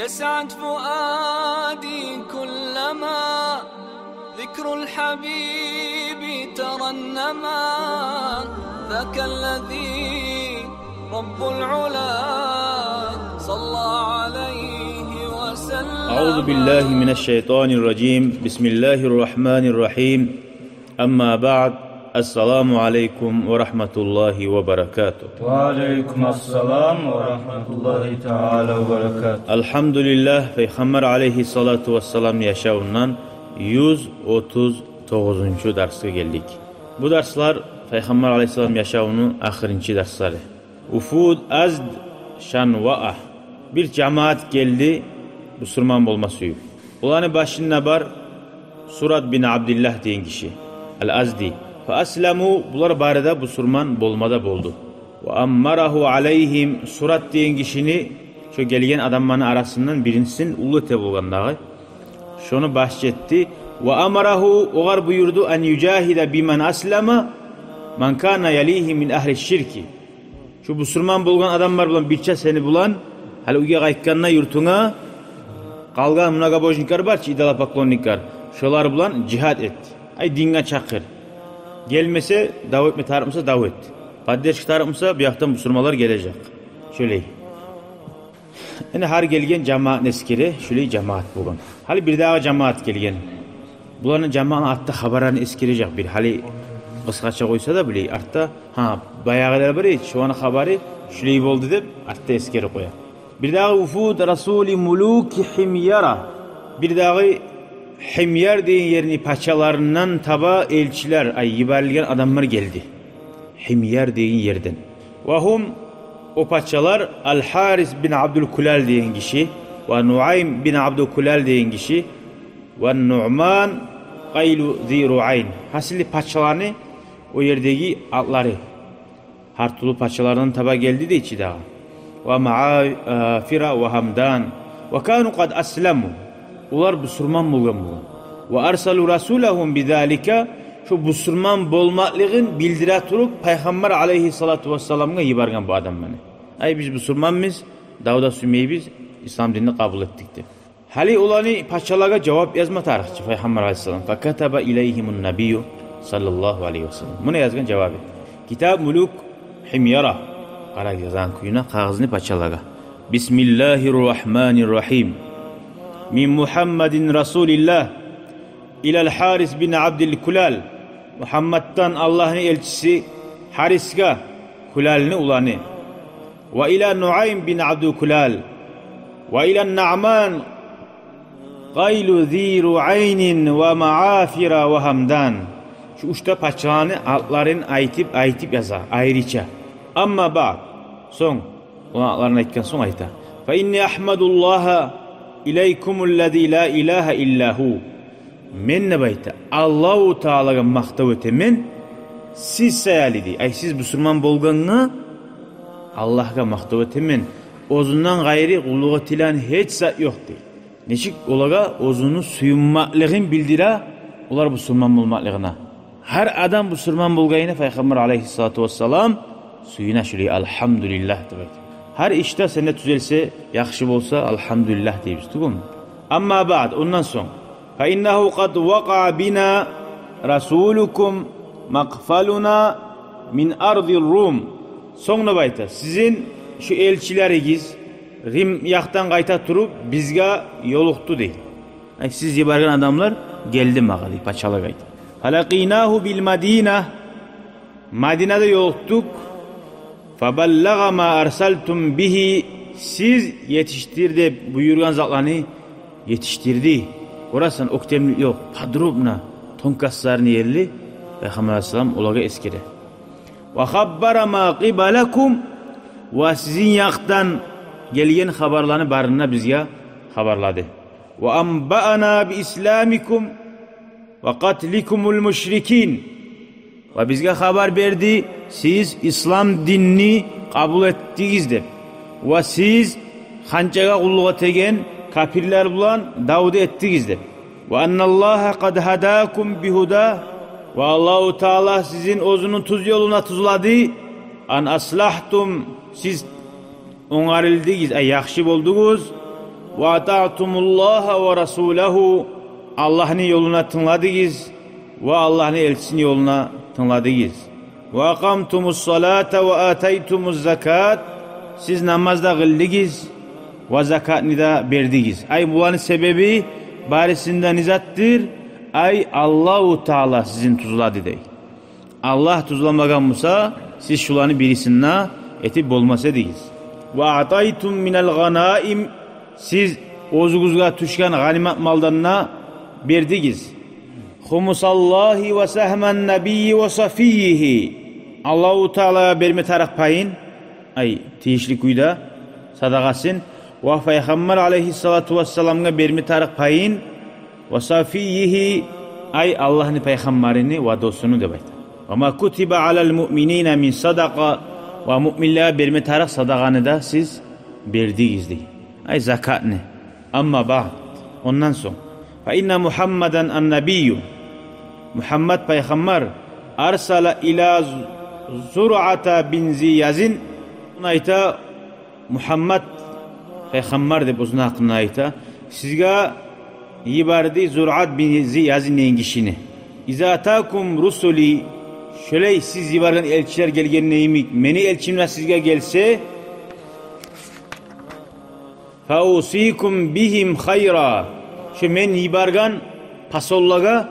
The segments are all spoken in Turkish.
يسعد فؤادي كلما ذكر الحبيب ترنما ذاك الذي رب العلا صلى عليه وسلم. أعوذ بالله من الشيطان الرجيم. بسم الله الرحمن الرحيم. أما بعد. Assalamu alaikum ve rahmetullahi ve berekatuh. Ve aleykümselam ve rahmetullahi teala ve berekatuh. Elhamdülillah Peygamber aleyhissalatu vesselam yaşamından 139. derse geldik. Bu dersler Peygamber aleyhissalam yaşamının ahirинчи dersleri. Ufud azd şanva'a. Bir cemaat geldi Müslüman olması için. Ulanın başında var Surat bin Abdullah deyen kişi. El-Azdi. Fa-aslamu bular barada Müslüman bolmada boldu. Ve ammarahu aleyhim Surat deyen kişini şu gelgen adamların arasından birinsin ulu tebulgandağı. Şunu bahşetti. Ve amarahu oğar buyurdu en yücahide bimen aslama man kana yalihi min ahli şirki. Şu Müslüman bolgan adamlar bulan birçe seni bulan hal uya qaytkanna yurtuna qalgan mnogobojniklar barçı idala poklonniklar. Şolar bulan cihad et. Ay dinga çakır. Gelmese davet mi tarımsa davet. Paddeş tarımsa bir yaktan Müslümanlar gelecek. Şöyle. Yani her gelgen cemaat neskeri şöyle cemaat bulun. Hali bir daha cemaat gelgen. Bulanın cemaatın attı haberlerini eskirecek bir. Hali kıskaça koysa da bile artta bayağılar biri şu an haberi şöyle oldu deyip artta eskeri koyar. Bir daha ufud Rasul-i Muluki Himyara. Bir daha Himyar deyin yerini paçalarından taba elçiler yiberilgen adamlar geldi. Himyar deyin yerden. Vahum o paçalar Al-Haris bin Abdülkulal deyin kişi ve Nuaym bin Abdülkulal deyin kişi ve Nu'man Qaylu Ziru'ayn. Hasili paçalarını o yerdeki atları hartulu paçalarından taba geldi de içi daha. Ve Ma'afira ve Hamdan ve kanu kad aslamu. Ular Müslüman bolgan bu. Ve arsalu rasulahum bizalika şu Müslüman bolmaklığın bildire turup Peygamber aleyhissalatu vesselam'a yibargan bu adamları. Ay biz Müslümanmız, Davud'a sümeybiz, İslam dinini kabul ettik de. Hali olanı paçalara cevap yazma tarihçi Peygamber aleyhissalam. Fakataba ileyhimun nebiyyu sallallahu aleyhi ve sellem. Buna yazgan cevabı. Kitab Muluk Himyara. Qara yazan kuyuna kağızını paçalara. Bismillahirrahmanirrahim. Min Muhammedin Resulillah ilal Haris bin Abdülkulal. Muhammed'dan Allah'ın elçisi Haris'ga Kulal'ını ulanı. Ve ila Nuaym bin Abdülkulal. Ve ila Na'man Qaylu Ziru'aynin ve Ma'afira ve Hamdan. Şu uçta paçağını altların aytip yazar ayrıca. Amma ba'd. Son. Onun altlarını aytken son ayta. Fe inni ahmadullaha İleykumullezî la ilahe illahu. Men ne bayta? Allahu Teala'ga maqtav etemen siz sayalidi. Ay siz Müslüman bolganına Allah'a maqtav etemen. Ozundan gayri qulluğa tilan hiç zat yok değil. Neçik olaga ozunu suyunmaklığın bildire ular Müslüman bolmaklığına. Her adam Müslüman bolgayına Peygamber aleyhissalatu vesselam suyuna şöyle elhamdülillah deyip. Her işte sene düzelse, yaxşı bolsa elhamdülillah deyip tutun. Amma ba'd ondan son. Fa innahu qad vaqa bina rasulukum maqfaluna min ardil Rum. Sonra bayta sizin şu elçilerigiz Rim yaktan qayta turup bizga yoluqtu deyil. Siz yibargan adamlar geldi mağali paçalı qayta. Halaqinahu bil Madina. Madina'da yoluqtuk. فَبَلَّغَ مَا أَرْسَلْتُمْ bihi siz yetiştirdi buyurgan zatlarını yetiştirdi. Orasın oktemli yok. Padrubna tonkaslarını yerli Peygamber aleyhisselam olaga eskire. وَخَبَّرَ مَا قِبَلَكُمْ ve sizin yaktan gelgen haberlerini barına bizge haberladı. وَأَنْبَأَنَا بِإِسْلَامِكُمْ وَقَتْلِكُمُ الْمُشْرِكِينَ ve bizge haber verdi siz İslam dinini kabul ettiniz de ve siz hançaga kulluğa tegen kafirler bulan Davud'u ettiniz de ve ennallaha kad hadakum bihuda ve Allahu Teala sizin ozunun tuz yoluna tuzladı an aslahtum siz onarıldınız yaxşı boldunuz ve ata'tumullaha ve rasulehu, Allah'ın yoluna tınladınız ve Allah'ın elçisinin yoluna tınladınız. Ve akamtumus salata ve ataytumuz zakat, siz namazda kıldınız ve zakatını da verdiniz. Ay bulanın sebebi barisinden izattır. Ay Allahu Teala sizin tuzladı dey. Allah tuzlamagan Musa, siz şulanı birisine etip bolmasa deyiz. Ve ataytum minel ganaim, siz ozuguzga tuşkan ganimet mallarına verdiniz. Humusallahi ve sehmen nebiyyi ve safiyyihi, Allahu Teala'ya verme taraf payın, ay tiyişli kuyda sadakasın. Ve Peygamber aleyhissalatu vesselam'a verme taraf payın, ve safiyyihi, ay Allah'ın peygamberini ve dostunu da baytar. Ve ma kutiba alel mu'minine min sadaka, ve müminlere verme taraf sadakanı da siz verdiniz diye. Ay zakat ne? Amma ba'd, ondan sonra fe inne Muhammeden en-nebiyyü, Muhammed peygamber arsala ila Zur'ata bin Ziyazin, ayta Muhammed peygamber de bozuna hakkında ayta sizga yibardi Zur'at bin Ziyazin engişini. İza atakum rusuli, şöyle siz yibargan elçiler gelgen neyimik, meni elçimle sizge gelse fausikum bihim hayra, şu men yibargan pasollaga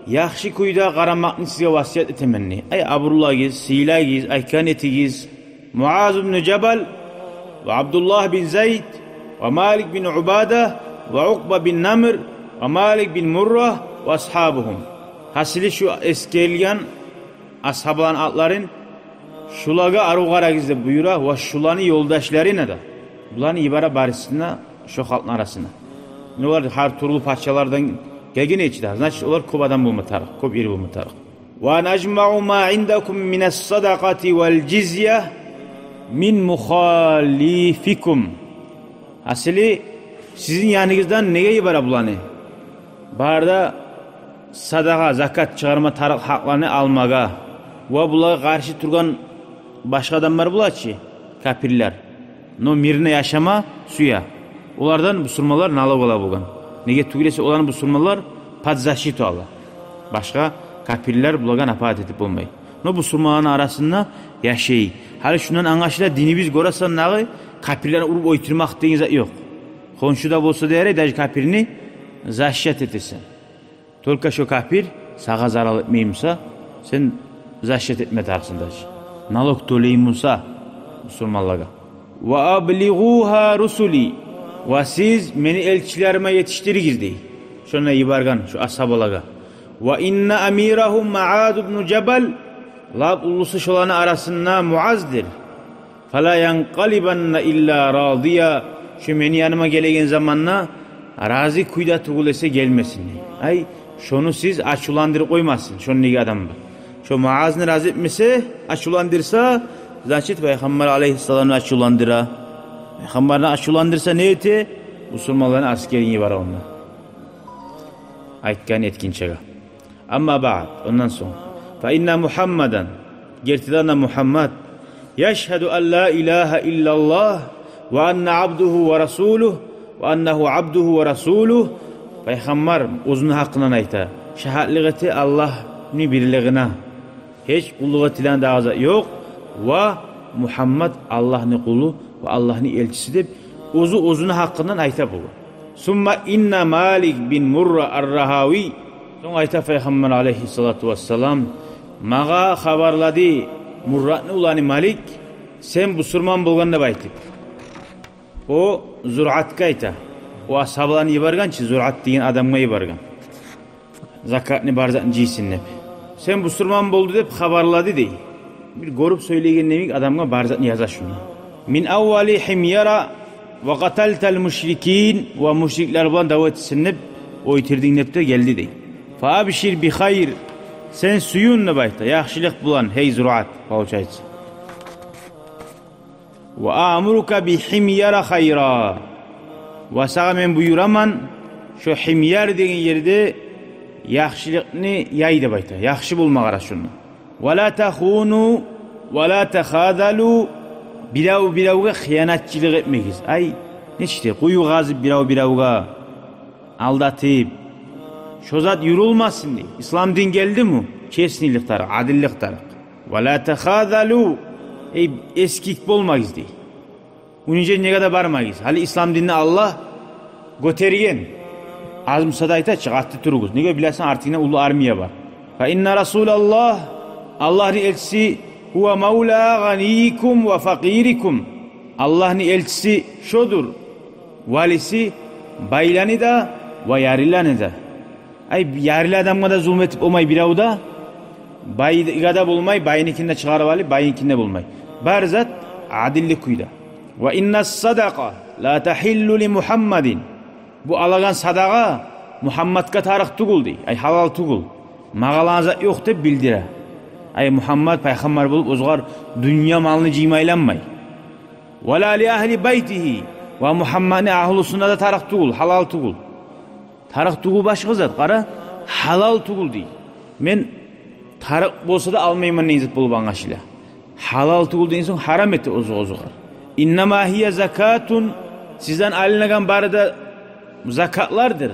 yaxşı kuyda qaramakni sizge vasiyat etemenni. Ay aburullagiz, silagiz, aykanetigiz, Muaz ibn Cebel ve Abdullah bin Zeyd ve Malik bin Ubada ve Ukba bin Namr ve Malik bin Murrah ve ashabuhum. Hasili şu eskelgen ashablan atların şulaga arugaragizde buyura ve şulanı yoldaşlarına da. Bulanı ibara barisine şu halkın arasına. Ne var her turlu parçalardan gelgin içidir. Значит, onlar kobadan bulma taraf, kob iri bulma taraf. Ve necma'u ma indakum minas sadaqati vel cizye min muhalifikum. Asili sizin yanınızdan neye ibara bulanı? Barda sadaka, zakat çıkarma taraf haklarını almaga ve bula karşı turgan başka adamlar bulaçı, kafirler. No mirine yaşama suya. Onlardan Müslümanlar nalog ola bulgan. Nege tugilese olan Müslümanlar padzaşit ola. Başka kafirler bulagan apat edip olmayı. No Müslümanların arasında yaşayı. Hali şundan anlaşıla dinimiz gorasan nağı kafirleri urup oyturmak deyiniz yok. Konşuda bolsa değeri daj kafirini zaşyat etesin. Tolka şu kafir sağa zarar etmeyimsa sen zaşyat etme tarzın daj. Nalog doleyimsa Müslümanlara. Ve abliguha rusuli, ve siz meni elçilerime yetiştiriniz dey. Şuna yibargan şu ashabalaga. Ve inne amirahum Muaz ibn Cebel, lab ulusu şolanı arasında Muaz'dir. Fala yanqalibanna illa radiya, şu meni yanıma gelegen zamanla razı kuyda tugulese gelmesin. Ay şunu siz açulandır koymasın. Şunu nege adam var. Şu Muaz'ını razı etmese, açulandırsa значит Peygamber aleyhisselam'ı açulandıra. Peygamber'ini açulandırsa ne eti? Müslümanların askerini var onunla. Aytkan etkinçega. Amma ba'd, ondan sonra. Fe inna Muhammeden, gertidana Muhammed, yeşhedü en la ilahe illallah ve enne abduhu ve rasuluh ve ennehu abduhu ve rasuluh. Peygamber uzun hakkından ayta. Şehadliğeti Allah'ın birliğine. Hiç kulluğa tilan dağıza yok. Ve Muhammed Allah'ın kulu ve Allah'ın elçisi de uzun hakkından ayta bu. Summa inna Malik bin Murra ar-Rahawi, son ayta Peygamber aleyhissalatu vesselam mağa haberladı Murra'nı ulanı Malik, sen bu surman bulganına baytip. O Zur'at kayta. O ashablarını yibargan ki Zur'at deyin adamga yibargan. Zakatını barzatını ciysin nep. Sen bu surman buldu deyip haberladı dey. Bir gorup söylegen nemik adamga barzatını yaza şunu. Min avvali himyara ve qataltel müşrikin, ve müşrikler bulan davet sinnep o itirdin nepte geldi dey. Fa abşir bi hayr, sen suyun ne bayta yaxşılık bulan hey Zur'at pauçayız. Ve amuruka bi himyara hayra, ve sağa men buyuraman şu himyar degen yerde yaxşılıkını yaydı bayta, yaxşı bulma ara şunu. Ve la tahunu ve la tahadalu, bilavga hıyanatçılık etmeyiz. Ay Nechte quyu gazib birov-birovga aldatib şu zat yurulmasın diye. İslam din geldi mi? Kesnilik tarık, adillik tarık. Ve la tehadalu. Eskik bolmayız diye. Unince ne kadar barmayız. Hali İslam dinini Allah göterigen. Azmsa da ayta çıkarttı turuguz. Nege bilesin artık yine ulu armiye var. Fa inna Rasulallah Allah'ın elçisi huve mevla ganiyikum ve fakirikum. Allah'ın elçisi şodur. Valisi baylanı da ve yarilanı da. Yarili adamga da zulmetip olmay bir avda. Bayga da bulmay, bayınkinde çıkarıp alıp bayınkinde bulmay. Barzat adillik kuyda. Ve inna sadaka la tahillu li Muhammedin. Bu alagan sadaka Muhammed'ga tarık tugul dey. Halal tugul. Mağalanıza yok deb bildire. Muhammed peygamber bulup ozgar dünya malını ciymaylanmay. Ve la li ahli beytihi. Ve Muhammed'in ahlusuna da tarık tugul, halal tugul. Tarık tugul başka zat, qara halal tugul dey. Men tarık bolsa da almayman neyzit bulup angaşıyla. Halal tugul deyin son haram etti ozuğar. İnnema hiye zakatun. Sizden alinagan bari da zakatlardır.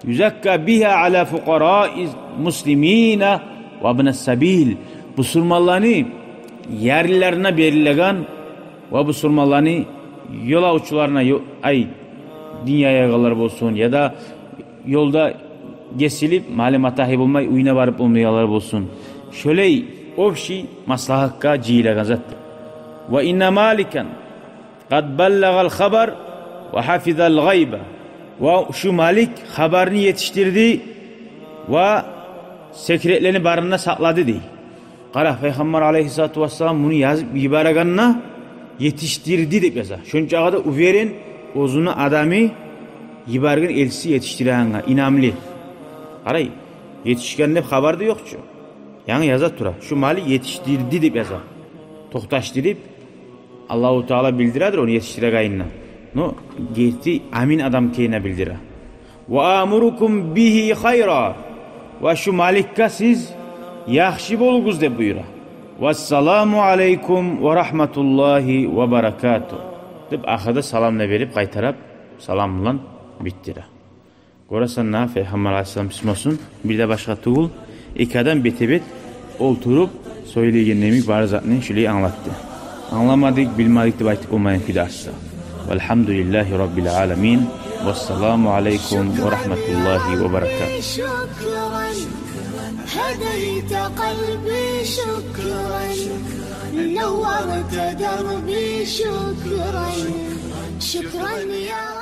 Yüzakka biha ala fuqara'i muslimina ve ibnes sabil. Bu surmallarını yerlilerine berilegan ve bu surmallarını yola uçularına dünyaya yağalar olsun ya da yolda gesilip malumatahib olmay uyuna varıp olmayalar olsun. Şöyle obşi maslahakka ciyilegan zattır. Ve inna malikan kad ballagal haber ve hafizal gayba. Ve şu malik haberini yetiştirdi ve sekretlerini barınına sakladı diye. Qara Peygamber aleyhissalatu vesselam bunu yazıp ibaraganına yetiştirdi deyip yazar. Şunçağa da uverin ozunu adamı ibargan elçisi yetiştiranga inamli. Qaray yetişken hep haber de yokçu. Yani yazar tura. Şu malik yetiştirdi deyip yazar. Tohtaştırıp Allahu Teala bildiradır onu yetiştiregayınna. No gitti amin adam keyine bildira. Ve amurukum bihi hayra. Ve şu malikka siz yaxşı boluguz de buyura. Vesselamu aleykum ve rahmetullahi ve berekatuh. Deb ahada salamla verip qaytarap salamlan bittira. Gorasan na Peygamber aleyhisselam bismosun. Bir de başka tuğul. İki adam betebet olturup söyleygen nemik barzatını şöyle anlattı. Anlamadık, bilmedik de baytık olmayan fidarsa. Velhamdülillahi Rabbil alemin. Vesselamu aleykum ve rahmetullahi ve berekatuh. هديت قلبي شكرا نورت دربي شكرا شكرا يا